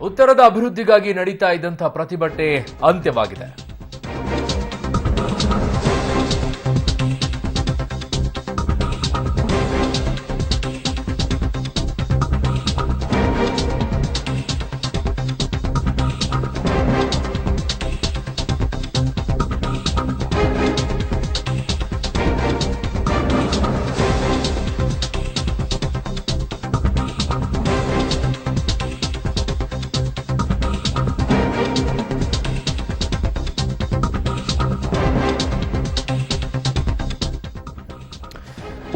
ಉತ್ತರದ ಅಭಿವೃದ್ಧಿಗಾಗಿ ನಡೀತಾ ಇದ್ದಂತಹ ಪ್ರತಿಭಟನೆ ಅಂತ್ಯವಾಗಿದೆ.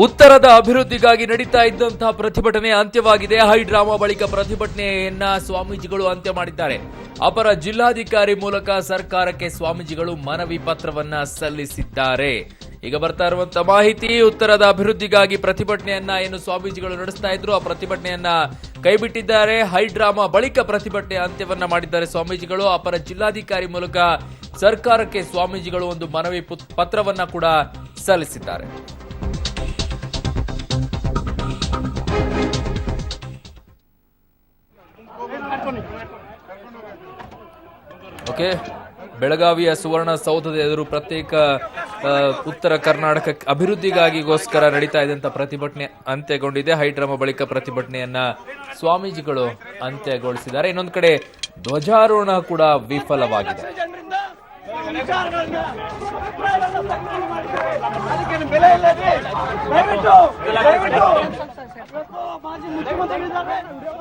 ಉತ್ತರದ ಅಭಿವೃದ್ಧಿಗಾಗಿ ನಡೀತಾ ಇದ್ದಂತಹ ಪ್ರತಿಭಟನೆ ಅಂತ್ಯವಾಗಿದೆ. ಹೈ ಡ್ರಾಮಾ ಬಳಿಕ ಪ್ರತಿಭಟನೆಯನ್ನ ಸ್ವಾಮೀಜಿಗಳು ಅಂತ್ಯ ಮಾಡಿದ್ದಾರೆ. ಅಪರ ಜಿಲ್ಲಾಧಿಕಾರಿ ಮೂಲಕ ಸರ್ಕಾರಕ್ಕೆ ಸ್ವಾಮೀಜಿಗಳು ಮನವಿ ಪತ್ರವನ್ನ ಸಲ್ಲಿಸಿದ್ದಾರೆ. ಈಗ ಬರ್ತಾ ಇರುವಂತಹ ಮಾಹಿತಿ, ಉತ್ತರದ ಅಭಿವೃದ್ಧಿಗಾಗಿ ಪ್ರತಿಭಟನೆಯನ್ನ ಏನು ಸ್ವಾಮೀಜಿಗಳು ನಡೆಸ್ತಾ ಇದ್ರು ಆ ಪ್ರತಿಭಟನೆಯನ್ನ ಕೈಬಿಟ್ಟಿದ್ದಾರೆ. ಹೈ ಡ್ರಾಮಾ ಬಳಿಕ ಪ್ರತಿಭಟನೆ ಅಂತ್ಯವನ್ನ ಮಾಡಿದ್ದಾರೆ ಸ್ವಾಮೀಜಿಗಳು. ಅಪರ ಜಿಲ್ಲಾಧಿಕಾರಿ ಮೂಲಕ ಸರ್ಕಾರಕ್ಕೆ ಸ್ವಾಮೀಜಿಗಳು ಒಂದು ಮನವಿ ಪತ್ರವನ್ನ ಕೂಡ ಸಲ್ಲಿಸಿದ್ದಾರೆ. ಓಕೆ, ಬೆಳಗಾವಿಯ ಸುವರ್ಣಸೌಧದ ಎದುರು ಪ್ರತ್ಯೇಕ ಉತ್ತರ ಕರ್ನಾಟಕ ಅಭಿವೃದ್ಧಿಗಾಗಿಗೋಸ್ಕರ ನಡೀತಾ ಇದ್ದಂತ ಪ್ರತಿಭಟನೆ ಅಂತ್ಯಗೊಂಡಿದೆ. ಹೈಡ್ರಾಮಾ ಬಳಿಕ ಪ್ರತಿಭಟನೆಯನ್ನ ಸ್ವಾಮೀಜಿಗಳು ಅಂತ್ಯಗೊಳಿಸಿದ್ದಾರೆ. ಇನ್ನೊಂದು ಕಡೆ ಧ್ವಜಾರೋಹಣ ಕೂಡ ವಿಫಲವಾಗಿದೆ.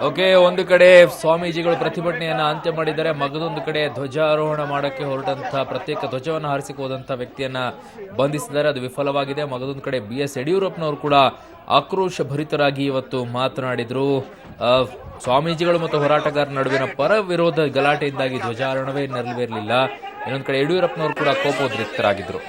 ಓಕೆ, ಒಂದು ಕಡೆ ಸ್ವಾಮೀಜಿಗಳು ಪ್ರತಿಭಟನೆಯನ್ನ ಅಂತ್ಯ ಮಾಡಿದ್ದಾರೆ. ಮಗದೊಂದು ಕಡೆ ಧ್ವಜಾರೋಹಣ ಮಾಡಕ್ಕೆ ಹೊರಟಂತಹ ಪ್ರತ್ಯೇಕ ಧ್ವಜವನ್ನು ಹಾರಿಸಿಕೊಂಡು ಹೋದಂತಹ ವ್ಯಕ್ತಿಯನ್ನ ಬಂಧಿಸಿದ್ದಾರೆ. ಅದು ವಿಫಲವಾಗಿದೆ. ಮಗದೊಂದು ಕಡೆ BS ಯಡಿಯೂರಪ್ಪನವರು ಕೂಡ ಆಕ್ರೋಶ ಭರಿತರಾಗಿ ಇವತ್ತು ಮಾತನಾಡಿದ್ರು. ಸ್ವಾಮೀಜಿಗಳು ಮತ್ತು ಹೋರಾಟಗಾರರ ನಡುವಿನ ಪರ ವಿರೋಧ ಗಲಾಟೆಯಿಂದಾಗಿ ಧ್ವಜಾರೋಹಣವೇ ನೆರವೇರಲಿಲ್ಲ. ಇನ್ನೊಂದು ಕಡೆ ಯಡಿಯೂರಪ್ಪನವರು ಕೂಡ ಕೋಪೋದ್ರಿಕ್ತರಾಗಿದ್ರು.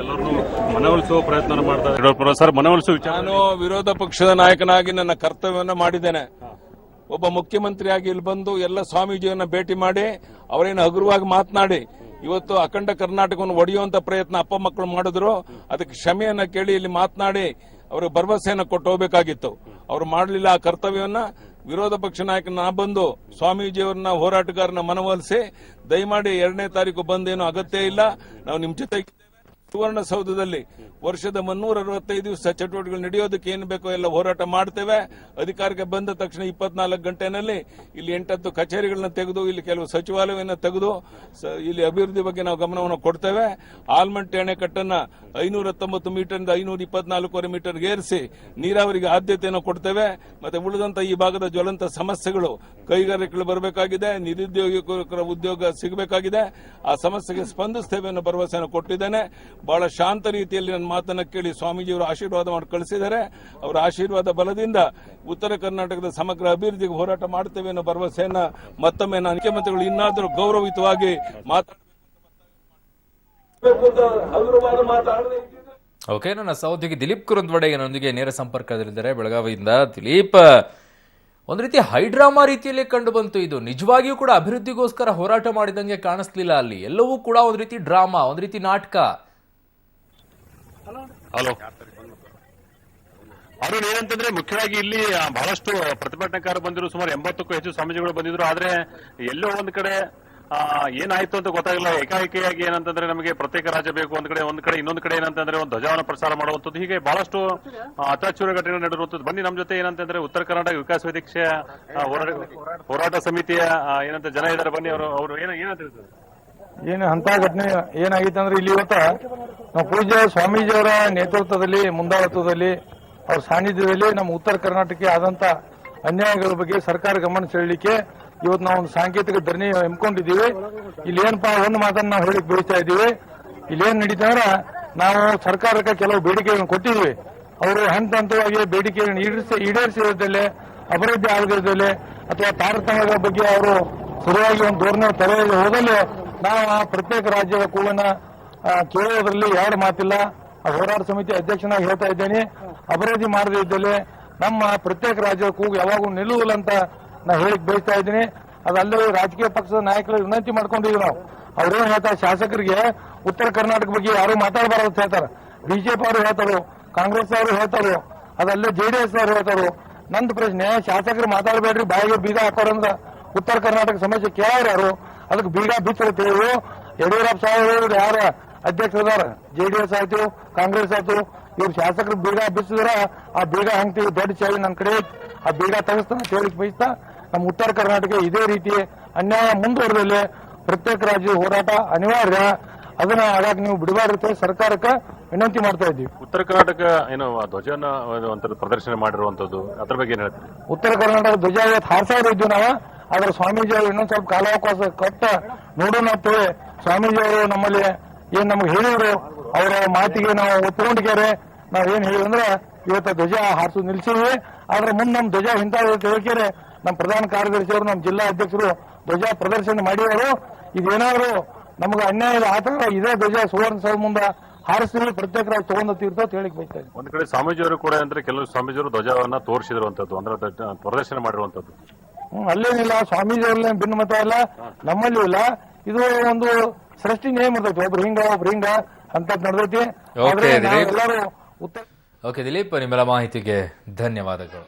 ಎಲ್ಲರೂ ಮನವೊಲಿಸುವ ಪ್ರಯತ್ನ ಮಾಡ್ತಾರೆ ಸರ್. ಮನವೊಲಿಸುವ ನಾನು ವಿರೋಧ ಪಕ್ಷದ ನಾಯಕನಾಗಿ ನನ್ನ ಕರ್ತವ್ಯವನ್ನು ಮಾಡಿದ್ದೇನೆ. ಒಬ್ಬ ಮುಖ್ಯಮಂತ್ರಿಯಾಗಿ ಇಲ್ಲಿ ಬಂದು ಎಲ್ಲ ಸ್ವಾಮೀಜಿಯನ್ನ ಭೇಟಿ ಮಾಡಿ ಅವರೇನು ಹಗುರವಾಗಿ ಮಾತನಾಡಿ ಇವತ್ತು ಅಖಂಡ ಕರ್ನಾಟಕವನ್ನು ಒಡೆಯುವಂತ ಪ್ರಯತ್ನ ಅಪ್ಪ ಮಕ್ಕಳು ಮಾಡಿದ್ರು. ಅದಕ್ಕೆ ಕ್ಷಮೆಯನ್ನ ಕೇಳಿ ಇಲ್ಲಿ ಮಾತನಾಡಿ ಅವ್ರಿಗೆ ಭರವಸೆಯನ್ನ ಕೊಟ್ಟು ಹೋಗಬೇಕಾಗಿತ್ತು. ಅವರು ಮಾಡಲಿಲ್ಲ ಆ ಕರ್ತವ್ಯವನ್ನ. ವಿರೋಧ ಪಕ್ಷ ನಾಯಕ ನಾ ಬಂದು ಸ್ವಾಮೀಜಿಯವರನ್ನ ಹೋರಾಟಗಾರನ ಮನವೊಲಿಸಿ ದಯಮಾಡಿ 2ನೇ ತಾರೀಕು ಬಂದೇನು ಅಗತ್ಯ ಇಲ್ಲ, ನಾವು ನಿಮ್ ಜೊತೆ ಸುವರ್ಣಸೌಧದಲ್ಲಿ ವರ್ಷದ 365 ದಿವಸ ಚಟುವಟಿಕೆಗಳು ನಡೆಯೋದಕ್ಕೆ ಏನು ಬೇಕೋ ಎಲ್ಲ ಹೋರಾಟ ಮಾಡ್ತೇವೆ. ಅಧಿಕಾರಕ್ಕೆ ಬಂದ ತಕ್ಷಣ 24 ಗಂಟೆನಲ್ಲಿ ಇಲ್ಲಿ 8 ಕಚೇರಿಗಳನ್ನ ತೆಗೆದು ಇಲ್ಲಿ ಕೆಲವು ಸಚಿವಾಲಯವನ್ನು ತೆಗೆದು ಇಲ್ಲಿ ಅಭಿವೃದ್ಧಿ ಬಗ್ಗೆ ನಾವು ಗಮನವನ್ನು ಕೊಡ್ತೇವೆ. ಆಲ್ಮಟ್ಟಿ ಅಣೆಕಟ್ಟನ್ನ 519 ಮೀಟರ್ 524 ಮೀಟರ್ ಏರಿಸಿ ನೀರಾವರಿಗೆ ಆದ್ಯತೆಯನ್ನು ಕೊಡ್ತೇವೆ. ಮತ್ತೆ ಉಳಿದಂತ ಈ ಭಾಗದ ಜ್ವಲಂತ ಸಮಸ್ಯೆಗಳು, ಕೈಗಾರಿಕೆಗಳು ಬರಬೇಕಾಗಿದೆ, ನಿರುದ್ಯೋಗಿಕರ ಉದ್ಯೋಗ ಸಿಗಬೇಕಾಗಿದೆ. ಆ ಸಮಸ್ಯೆಗೆ ಸ್ಪಂದಿಸ್ತೇವೆ ಅನ್ನೋ ಭರವಸೆಯನ್ನು ಕೊಟ್ಟಿದ್ದೇನೆ. ಬಹಳ ಶಾಂತ ರೀತಿಯಲ್ಲಿ ನನ್ನ ಮಾತನ್ನ ಕೇಳಿ ಸ್ವಾಮೀಜಿಯವರು ಆಶೀರ್ವಾದ ಮಾಡಿ ಕಳಿಸಿದ್ದಾರೆ. ಅವರ ಆಶೀರ್ವಾದ ಬಲದಿಂದ ಉತ್ತರ ಕರ್ನಾಟಕದ ಸಮಗ್ರ ಅಭಿವೃದ್ಧಿಗೆ ಹೋರಾಟ ಮಾಡ್ತೇವೆ ಅನ್ನೋ ಭರವಸೆಯನ್ನ ಮತ್ತೊಮ್ಮೆ ನಾನು ಮುಖ್ಯಮಂತ್ರಿಗಳು ಇನ್ನಾದರೂ ಗೌರವಯುತವಾಗಿ ಓಕೆ, ನನ್ನ ಸಹೋದ್ಯೋಗಿ ದಿಲೀಪ್ ಕುರುಂದ್ವಡೆ ನನ್ನೊಂದಿಗೆ ನೇರ ಸಂಪರ್ಕದಲ್ಲಿದ್ದಾರೆ ಬೆಳಗಾವಿಯಿಂದ. ದಿಲೀಪ್, ಒಂದು ರೀತಿ ಹೈಡ್ರಾಮಾ ರೀತಿಯಲ್ಲಿ ಕಂಡು ಬಂತು. ಇದು ನಿಜವಾಗಿಯೂ ಕೂಡ ಅಭಿವೃದ್ಧಿಗೋಸ್ಕರ ಹೋರಾಟ ಮಾಡಿದಂಗೆ ಕಾಣಿಸ್ಲಿಲ್ಲ. ಅಲ್ಲಿ ಎಲ್ಲವೂ ಕೂಡ ಒಂದು ರೀತಿ ಡ್ರಾಮಾ, ಒಂದು ರೀತಿ ನಾಟಕ. ಹಲೋ ಅರುಣ್, ಏನಂತಂದ್ರೆ ಮುಖ್ಯವಾಗಿ ಇಲ್ಲಿ ಬಹಳಷ್ಟು ಪ್ರತಿಭಟನಾಕಾರರು ಬಂದಿದ್ರು. ಸುಮಾರು 80ಕ್ಕೂ ಹೆಚ್ಚು ಸ್ವಾಮೀಜಿಗಳು ಬಂದಿದ್ರು. ಆದ್ರೆ ಎಲ್ಲೋ ಒಂದ್ ಕಡೆ ಏನಾಯ್ತು ಅಂತ ಗೊತ್ತಾಗಿಲ್ಲ. ಏಕಾಏಕಿಯಾಗಿ ಏನಂತಂದ್ರೆ ನಮಗೆ ಪ್ರತ್ಯೇಕ ರಾಜ್ಯ ಬೇಕು ಒಂದ್ ಕಡೆ ಇನ್ನೊಂದು ಕಡೆ ಏನಂತಂದ್ರೆ ಒಂದು ಧ್ವಜವನ್ನು ಪ್ರಸಾರ ಮಾಡುವಂಥದ್ದು, ಹೀಗೆ ಬಹಳಷ್ಟು ಅಚಾತುರ್ಯ ಘಟನೆಗಳು ನಡೆದಿರುವಂಥದ್ದು. ಬನ್ನಿ ನಮ್ಮ ಜೊತೆ ಏನಂತಂದ್ರೆ ಉತ್ತರ ಕರ್ನಾಟಕ ವಿಕಾಸ ವೇದಿಕೆಯ ಹೋರಾಟ ಸಮಿತಿಯ ಏನಂತ ಜನ ಇದ್ದಾರೆ. ಬನ್ನಿ, ಅವರು ಏನಂತ ಏನು ಅಂತ ಘಟನೆ ಏನಾಗಿತ್ತು ಅಂದ್ರೆ ಇಲ್ಲಿ ಇವತ್ತ ನಾವು ಪೂಜ್ಯ ಸ್ವಾಮೀಜಿಯವರ ನೇತೃತ್ವದಲ್ಲಿ ಮುಂದಾಳತ್ವದಲ್ಲಿ ಅವ್ರ ಸಾನ್ನಿಧ್ಯದಲ್ಲಿ ನಮ್ಮ ಉತ್ತರ ಕರ್ನಾಟಕಕ್ಕೆ ಆದಂತ ಅನ್ಯಾಯಗಳ ಬಗ್ಗೆ ಸರ್ಕಾರ ಗಮನ ಸೆಳೆಯಲಿಕ್ಕೆ ಇವತ್ತು ನಾವು ಒಂದು ಸಾಂಕೇತಿಕ ಧರಣಿ ಹಮ್ಮಿಕೊಂಡಿದ್ದೀವಿ. ಇಲ್ಲಿ ಏನಪ್ಪಾ ಒಂದು ಮಾತನ್ನ ನಾವು ಹೇಳಿಕ್ ಬಯಸ್ತಾ ಇದ್ದೀವಿ. ಇಲ್ಲೇನ್ ನಡೀತಂದ್ರ ನಾವು ಸರ್ಕಾರಕ್ಕೆ ಕೆಲವು ಬೇಡಿಕೆಗಳನ್ನು ಕೊಟ್ಟಿದ್ದೀವಿ. ಅವರು ಹಂತ ಹಂತವಾಗಿ ಬೇಡಿಕೆಗಳನ್ನು ಈಡೇರಿಸಿರೋದ್ರಲ್ಲೇ ಅಭಿವೃದ್ಧಿ ಆಗದಿದ್ದಲ್ಲಿ ಅಥವಾ ತಾರತಮ್ಯಗಳ ಬಗ್ಗೆ ಅವರು ಸರಿಯಾಗಿ ಒಂದು ಧೋರಣೆ ತಲೆಯಲ್ಲಿ ಹೋದಲ್ಲಿ ನಾವು ಆ ಪ್ರತ್ಯೇಕ ರಾಜ್ಯದ ಕೂಗನ್ನ ಕೇಳುವುದರಲ್ಲಿ ಎರಡು ಮಾತಿಲ್ಲ. ಆ ಹೋರಾಟ ಸಮಿತಿ ಅಧ್ಯಕ್ಷನಾಗಿ ಹೇಳ್ತಾ ಇದ್ದೇನೆ, ಅಭಿವೃದ್ಧಿ ಮಾಡದೇ ಇದ್ದಲ್ಲಿ ನಮ್ಮ ಪ್ರತ್ಯೇಕ ರಾಜ್ಯದ ಕೂಗು ಯಾವಾಗೂ ನಿಲ್ಲುವುದಿಲ್ಲ ಅಂತ ನಾನು ಹೇಳಿಕ್ ಬಯಸ್ತಾ ಇದ್ದೀನಿ. ಅದಲ್ಲದೆ ರಾಜಕೀಯ ಪಕ್ಷದ ನಾಯಕರಿಗೆ ವಿನಂತಿ ಮಾಡ್ಕೊಂಡಿದ್ದೀವಿ ನಾವು. ಅವ್ರೇನ್ ಹೇಳ್ತಾರೆ, ಶಾಸಕರಿಗೆ ಉತ್ತರ ಕರ್ನಾಟಕ ಬಗ್ಗೆ ಯಾರು ಮಾತಾಡಬಾರದು ಅಂತ ಹೇಳ್ತಾರೆ. ಬಿಜೆಪಿ ಅವರು ಹೇಳ್ತಾರೋ, ಕಾಂಗ್ರೆಸ್ ಅವರು ಹೇಳ್ತಾರೋ, ಅದಲ್ಲೇ ಜೆಡಿಎಸ್ ಅವರು ಹೇಳ್ತಾರೋ. ನಂದು ಪ್ರಶ್ನೆ, ಶಾಸಕರು ಮಾತಾಡಬೇಡ್ರಿ, ಬಾಯಿಗೆ ಬೀಗ ಹಾಕೋರಂದ್ರ ಉತ್ತರ ಕರ್ನಾಟಕ ಸಮಸ್ಯೆ ಕೇಳೋರು ಯಾರು? ಅದಕ್ಕೆ ಬೀಗ ಬಿತ್ತಿರ್ತೇವೆ. ಯಡಿಯೂರಪ್ಪ ಸಾಹೇಬರು ಯಾರ ಅಧ್ಯಕ್ಷರಾರ, ಜೆಡಿಎಸ್ ಆಯ್ತು, ಕಾಂಗ್ರೆಸ್ ಆಯ್ತು, ಇವ್ರು ಶಾಸಕರು ಬೀಗ ಬಿಸಿದ್ರ ಆ ಬೀಗ ಹಂಗ್ತೀವಿ, ದೊಡ್ಡ ಚಾವಿ ನನ್ನ ಕಡೆ ಆ ಬೀಗ ತೆಗೆಸ್ತಾನೆ ಹೇಳಿಕ್ ಬಯಸ್ತಾ ನಮ್ಮ ಉತ್ತರ ಕರ್ನಾಟಕ ಇದೇ ರೀತಿ ಅನ್ಯಾಯ ಮುಂದುವರೆದಲ್ಲಿ ಪ್ರತ್ಯೇಕ ರಾಜ್ಯ ಹೋರಾಟ ಅನಿವಾರ್ಯ. ಅದನ್ನ ಆಗಕ್ಕೆ ನೀವು ಬಿಡಬಾರ್ದು ಸರ್ಕಾರಕ್ಕೆ ವಿನಂತಿ ಮಾಡ್ತಾ ಇದ್ದೀವಿ. ಉತ್ತರ ಕರ್ನಾಟಕ ಏನು ಧ್ವಜನ ಒಂಥರ ಪ್ರದರ್ಶನ ಮಾಡಿರುವಂತದ್ದು, ಅದ್ರ ಬಗ್ಗೆ ಏನ್ ಹೇಳ್ತೀರಿ? ಉತ್ತರ ಕರ್ನಾಟಕ ಧ್ವಜ ಹಾರಿಸ್ತಾ ಇದ್ವಿ ನಾವು. ಆದ್ರೆ ಸ್ವಾಮೀಜಿ ಅವರು ಇನ್ನೊಂದ್ ಸ್ವಲ್ಪ ಕಾಲಾವಕಾಶ ಕೊಟ್ಟ ನೋಡೋಣ ಅಂತೇಳಿ ಸ್ವಾಮೀಜಿ ಅವರು ನಮ್ಮಲ್ಲಿ ಏನ್ ನಮ್ಗೆ ಹೇಳಿದ್ರು, ಅವರ ಮಾತಿಗೆ ನಾವು ಒಪ್ಪಿಕೊಂಡಿದ್ದಾರೆ. ನಾವೇನ್ ಹೇಳಿದ್ರೆ ಇವತ್ತು ಧ್ವಜ ಹಾರಿಸೋದು ನಿಲ್ಸಿದ್ವಿ. ಆದ್ರೆ ಮುಂದೆ ನಮ್ಮ ಧ್ವಜ ಇಂಥ ಹೇಳಿಕೆರೆ ನಮ್ಮ ಪ್ರಧಾನ ಕಾರ್ಯದರ್ಶಿಯವರು, ನಮ್ಮ ಜಿಲ್ಲಾ ಅಧ್ಯಕ್ಷರು ಧ್ವಜ ಪ್ರದರ್ಶನ ಮಾಡಿದರು. ಇದೇನಾದ್ರು ನಮ್ಗೆ ಅನ್ಯಾಯ ಆತರ ಇದೇ ಧ್ವಜ ಸುವರ್ಣ ಮುಂದೆ ಹಾರಿಸ್ತೀವಿ, ಪ್ರತ್ಯೇಕ ರಾಜ್ಯ ತಗೊಂಡ ತೀರ್ಥ ಅಂತ ಹೇಳಿಕ್ ಬಯಸ್ತಾ ಇದ್ದೀವಿ. ಒಂದ್ ಕಡೆ ಸ್ವಾಮೀಜಿಯವರು ಕೂಡ ಅಂದ್ರೆ ಕೆಲವು ಸ್ವಾಮೀಜಿಯವರು ಧ್ವಜವನ್ನ ತೋರಿಸಿರುವಂತದ್ದು, ಅಂದ್ರೆ ಪ್ರದರ್ಶನ ಮಾಡಿರುವಂತದ್ದು. ಅಲ್ಲೇನಿಲ್ಲ, ಸ್ವಾಮೀಜಿ ಅವ್ರಲ್ಲ ಭಿನ್ನಮತ ಇಲ್ಲ, ನಮ್ಮಲ್ಲಿ ಇಲ್ಲ. ಇದು ಒಂದು ಸೃಷ್ಟಿ ನೇಮ್ ಇರ್ತೈತಿ, ಒಬ್ರು ಹಿಂಗ ಅಂತ ನಡೆದೈತಿ. ಓಕೆ ಎಲ್ಲರೂ ಉತ್ತರ ದಿಲೀಪ್, ನಿಮ್ಮೆಲ್ಲ ಮಾಹಿತಿಗೆ ಧನ್ಯವಾದಗಳು.